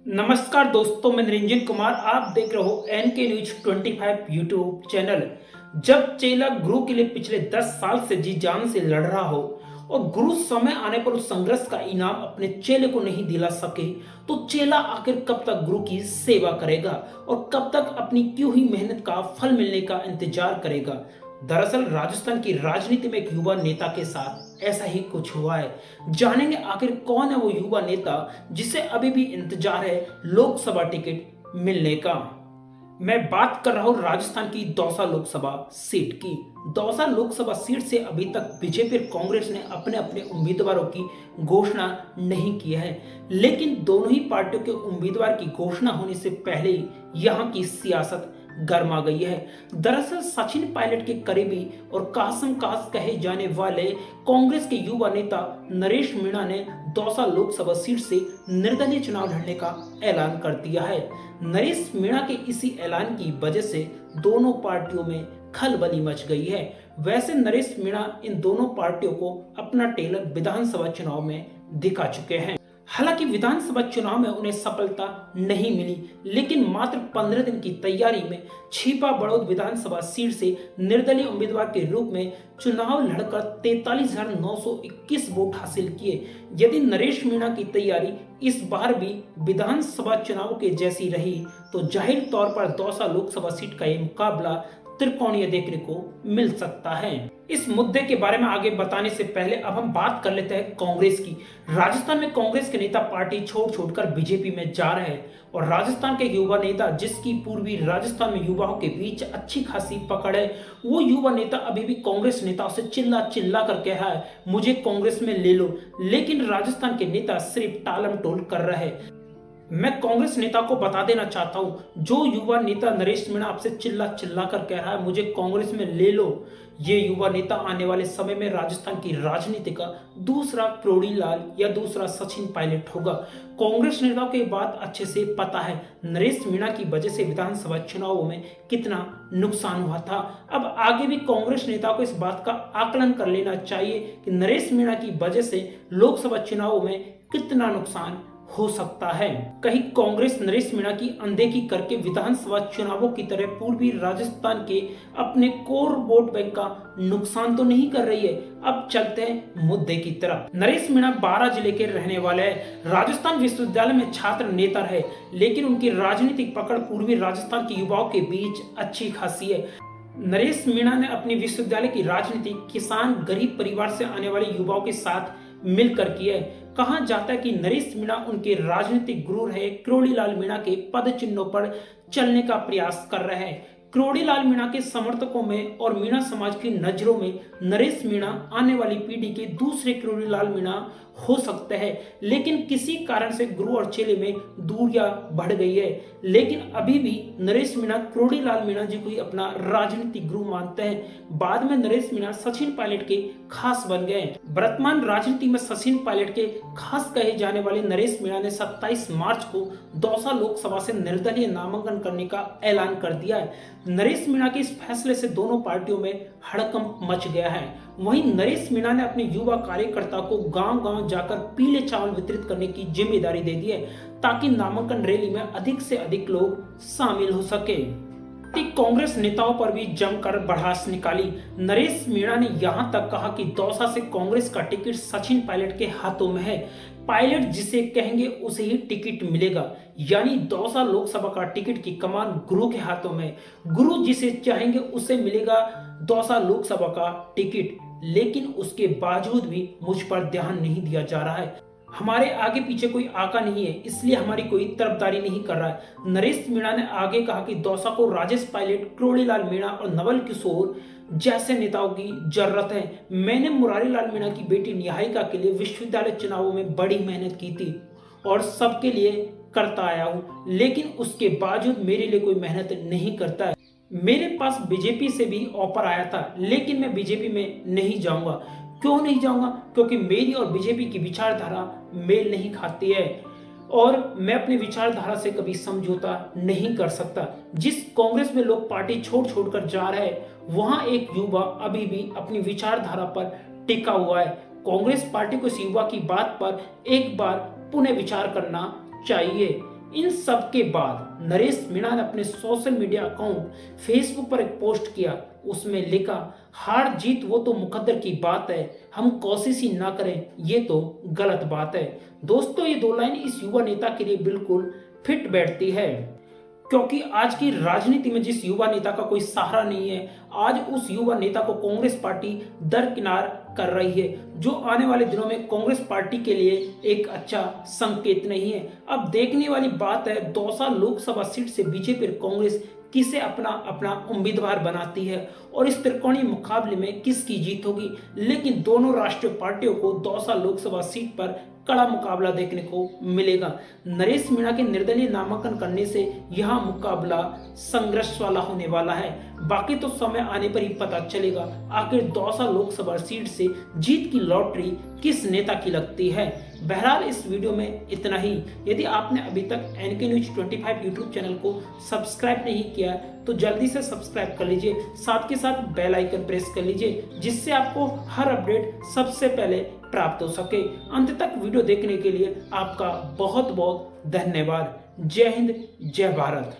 नमस्कार दोस्तों, मैं निरंजन कुमार। आप देख रहे हो एनके न्यूज 25 यूट्यूब चैनल। जब चेला गुरु के लिए पिछले 10 साल से जी जान से लड़ रहा हो और गुरु समय आने पर उस संघर्ष का इनाम अपने चेले को नहीं दिला सके, तो चेला आखिर कब तक गुरु की सेवा करेगा और कब तक अपनी की हुई मेहनत का फल मिलने का इंतजार करेगा। दरअसल राजस्थान की राजनीति में एक युवा नेता के साथ ऐसा ही कुछ हुआ है। जानेंगे आखिर कौन है वो युवा नेता जिसे अभी भी इंतजार है लोकसभा टिकट मिलने का। मैं बात कर रहा हूं राजस्थान की दौसा लोकसभा सीट की। दौसा लोकसभा सीट से अभी तक बीजेपी और कांग्रेस ने अपने अपने उम्मीदवारों की घोषणा नहीं की है, लेकिन दोनों ही पार्टियों के उम्मीदवार की घोषणा होने से पहले ही यहां की सियासत गर्मा गई है। दरअसल सचिन पायलट के करीबी और कासम कास कहे जाने वाले कांग्रेस के युवा नेता नरेश मीणा ने दौसा लोकसभा सीट से निर्दलीय चुनाव लड़ने का ऐलान कर दिया है। नरेश मीणा के इसी ऐलान की वजह से दोनों पार्टियों में खलबली मच गई है। वैसे नरेश मीणा इन दोनों पार्टियों को अपना टेलर विधानसभा चुनाव में दिखा चुके हैं। हालांकि विधानसभा चुनाव में उन्हें सफलता नहीं मिली, लेकिन मात्र 15 दिन की तैयारी में छिपा बड़ौद विधानसभा सीट से निर्दलीय उम्मीदवार के रूप में चुनाव लड़कर 43,921 वोट हासिल किए। यदि नरेश मीणा की तैयारी इस बार भी विधानसभा चुनाव के जैसी रही, तो जाहिर तौर पर दौसा लोकसभा सीट का यह मुकाबला त्रिकोणीय देखने को मिल सकता है। इस मुद्दे के बारे में आगे बताने से पहले अब हम बात कर लेते हैं कांग्रेस की। राजस्थान में कांग्रेस के नेता पार्टी छोड़कर बीजेपी में जा रहे हैं और राजस्थान के युवा नेता जिसकी पूर्वी राजस्थान में युवाओं के बीच अच्छी खासी पकड़ है, वो युवा नेता अभी भी कांग्रेस नेताओं से चिल्ला चिल्ला कर कह रहा है मुझे कांग्रेस में ले लो, लेकिन राजस्थान के नेता सिर्फ टालम टोल कर रहे हैं। मैं कांग्रेस नेता को बता देना चाहता हूं, जो युवा नेता नरेश मीणा आपसे चिल्ला चिल्ला कर कह रहा है मुझे कांग्रेस में ले लो, ये युवा नेता आने वाले समय में राजस्थान की राजनीति का दूसरा क्रोड़ीलाल या दूसरा सचिन पायलट होगा। कांग्रेस नेताओं को बात अच्छे से पता है नरेश मीणा की वजह से विधानसभा चुनावों में कितना नुकसान हुआ था। अब आगे भी कांग्रेस नेताओं को इस बात का आकलन कर लेना चाहिए कि नरेश मीणा की वजह से लोकसभा चुनावों में कितना नुकसान हो सकता है। कहीं कांग्रेस नरेश मीणा की अनदेखी करके विधानसभा चुनावों की तरह पूर्वी राजस्थान के अपने कोर वोट बैंक का नुकसान तो नहीं कर रही है। अब चलते हैं मुद्दे की तरफ। नरेश मीणा 12 जिले के रहने वाले हैं। राजस्थान विश्वविद्यालय में छात्र नेता रहे, लेकिन उनकी राजनीतिक पकड़ पूर्वी राजस्थान के युवाओं के बीच अच्छी खासी है। नरेश मीणा ने अपनी विश्वविद्यालय की राजनीति किसान गरीब परिवार से आने वाले युवाओं के साथ मिलकर की है। कहा जाता है कि नरेश मीणा उनके राजनीतिक गुरु रहे क्रोड़ीलाल मीणा के पद चिन्हों पर चलने का प्रयास कर रहे हैं। क्रोड़ीलाल मीणा के समर्थकों में और मीणा समाज की नजरों में नरेश मीणा आने वाली पीढ़ी के दूसरे क्रोड़ीलाल मीणा हो सकते हैं, लेकिन किसी कारण से गुरु और चेले में दूरियां बढ़ गई है। लेकिन अभी भी नरेश मीणा क्रोड़ीलाल मीणा जी को ही अपना राजनीतिक गुरु मानते हैं। बाद में नरेश मीणा सचिन पायलट के खास बन गए। वर्तमान राजनीति में सचिन पायलट के खास कहे जाने वाले नरेश मीणा ने 27 मार्च को दौसा लोकसभा से निर्दलीय नामांकन करने का ऐलान कर दिया है। नरेश मीणा के इस फैसले से दोनों पार्टियों में हड़कंप मच गया है। वहीं नरेश मीणा ने अपने युवा कार्यकर्ता को गांव-गांव जाकर पीले चावल वितरित करने की जिम्मेदारी दे दी है, ताकि नामांकन रैली में अधिक से अधिक लोग शामिल हो सके। कांग्रेस नेताओं पर भी जमकर भड़ास निकाली। नरेश मीणा ने यहां तक कहा कि दौसा से कांग्रेस का टिकट सचिन पायलट के हाथों में है। पायलट जिसे कहेंगे उसे ही टिकट मिलेगा, यानी दौसा लोकसभा का टिकट की कमान गुरु के हाथों में। गुरु जिसे चाहेंगे उसे मिलेगा दौसा लोकसभा का टिकट, लेकिन उसके बावजूद भी मुझ पर ध्यान नहीं दिया जा रहा है। हमारे आगे पीछे कोई आका नहीं है, इसलिए हमारी कोई तरफदारी नहीं कर रहा है। नरेश मीणा ने आगे कहा कि दौसा को राजेश पायलट, क्रोड़ीलाल मीणा और नवल किशोर जैसे नेताओं की जरूरत है। मैंने मुरारी लाल मीणा की बेटी निहारिका के लिए विश्वविद्यालय चुनावों में बड़ी मेहनत की थी और सबके लिए करता आया हूँ, लेकिन उसके बावजूद मेरे लिए कोई मेहनत नहीं करता है। मेरे पास बीजेपी से भी ऑफर आया था, लेकिन मैं बीजेपी में नहीं जाऊंगा। क्यों नहीं जाऊंगा? क्योंकि मेरी और बीजेपी की विचारधारा मेल नहीं खाती है और मैं अपनी विचारधारा से कभी समझौता नहीं कर सकता। जिस कांग्रेस में लोग पार्टी छोड़ कर जा रहे हैं, वहां एक युवा अभी भी अपनी विचारधारा पर टिका हुआ है। कांग्रेस पार्टी को इस युवा की बात पर एक बार पुनः विचार करना चाहिए। इन सब के बाद नरेश मीणा ने अपने सोशल मीडिया अकाउंट फेसबुक पर एक पोस्ट किया। उसमें लिखा, हार जीत वो तो मुकद्दर की बात है, हम कोशिश ही ना करें ये तो गलत बात है। दोस्तों, ये दो लाइन इस युवा नेता के लिए बिल्कुल फिट बैठती है, क्योंकि आज की राजनीति में जिस युवा नेता का कोई सहारा नहीं है, आज उस युवा नेता को कांग्रेस पार्टी दरकिनार कर रही है, जो आने वाले दिनों में कांग्रेस पार्टी के लिए एक अच्छा संकेत नहीं है। अब देखने वाली बात है दौसा लोकसभा सीट से बीजेपी और कांग्रेस किसे अपना अपना उम्मीदवार बनाती है और इस त्रिकोणीय मुकाबले में किसकी जीत होगी। लेकिन दोनों राष्ट्रीय पार्टियों को दौसा लोकसभा सीट पर कड़ा मुकाबला देखने को मिलेगा। नरेश मीणा के निर्दलीय नामांकन करने से यह मुकाबला संघर्ष वाला होने वाला है। बाकी तो समय आने पर ही पता चलेगा आखिर दौसा लोकसभा सीट से जीत की लॉटरी किस नेता की लगती है। बहरहाल इस वीडियो में इतना ही। यदि आपने अभी तक एनके न्यूज 25 यूट्यूब चैनल को सब्सक्राइब नहीं किया तो जल्दी से सब्सक्राइब कर लीजिए, साथ के साथ बेल आइकन प्रेस कर लीजिए, जिससे आपको हर अपडेट सबसे पहले प्राप्त हो सके। अंत तक वीडियो देखने के लिए आपका बहुत बहुत धन्यवाद। जय हिंद, जय भारत।